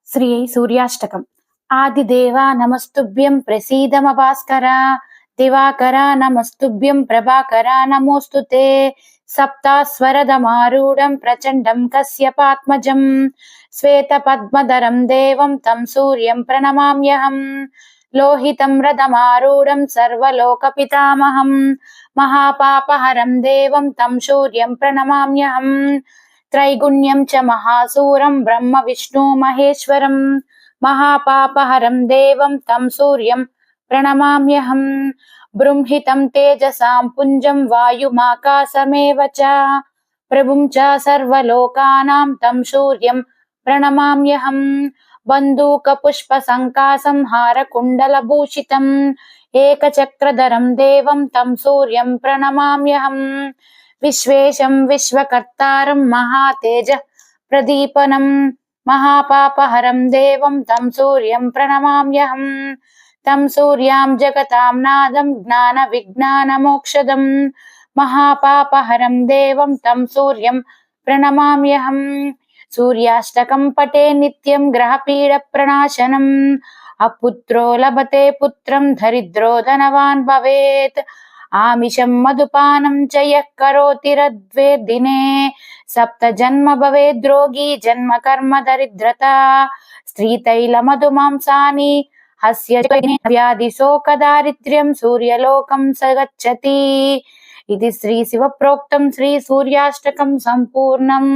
శ్రీ సూర్యాష్టకం. ఆదిదేవా నమస్తుభ్యం ప్రసీదమ భాస్కర, దివాకర నమస్తుభ్యం ప్రభాకర నమోస్తుతే. సప్తాస్వరదమారూఢం ప్రచండం కశ్యపాత్మజం, శ్వేతపద్మధరం దేవం తం సూర్యం ప్రణమామ్యహం. లోహితం రథమారూఢం సర్వలోకపితామహం, మహాపాపహరం దేవం తం సూర్యం ప్రణమామ్యహం. త్రైగుణ్యం చ మహాసూరం బ్రహ్మ విష్ణు మహేశ్వరం, మహాపాపహరం దేవం తం సూర్యం ప్రణమామ్యహం. బృంహితం తేజసాం పుంజం వాయుమాకాశమేవ చ, ప్రభుం చ సర్వలోకానాం తం సూర్యం ప్రణమామ్యహం. బంధూక పుష్ప సంకాసం హారకుండలభూషితం, ఏకచక్రధరం దేవం తం సూర్యం ప్రణమామ్యహం. విశ్వేశం విశ్వకర్తారం మహాతేజ ప్రదీపనం, మహాపాపహరం దేవం తం సూర్యం ప్రణమామ్యహం. తం సూర్యాం జగతాం నాదం జ్ఞాన విజ్ఞాన మోక్షదం, మహాపాపహరం దేవం తం సూర్యం ప్రణమామ్యహం. సూర్యాష్టకం పటే నిత్యం గ్రహపీడ ప్రణాశనం, అపుత్రో లభతే పుత్రం దరిద్రో ధనవాన్ భవేత్. ఆమిషం మధుపానం చ యః కరోతి రద్వే దినే, సప్త జన్మ భవేద్రోగి జన్మ కర్మ దరిద్రత. స్త్రీతైల మధుమాంసాని హస్య వ్యాధి శోక దారిద్ర్యం సూర్యలోకం సగచ్చతి. ఇది శ్రీ శివ ప్రోక్తం శ్రీ సూర్యాష్టకం సంపూర్ణం.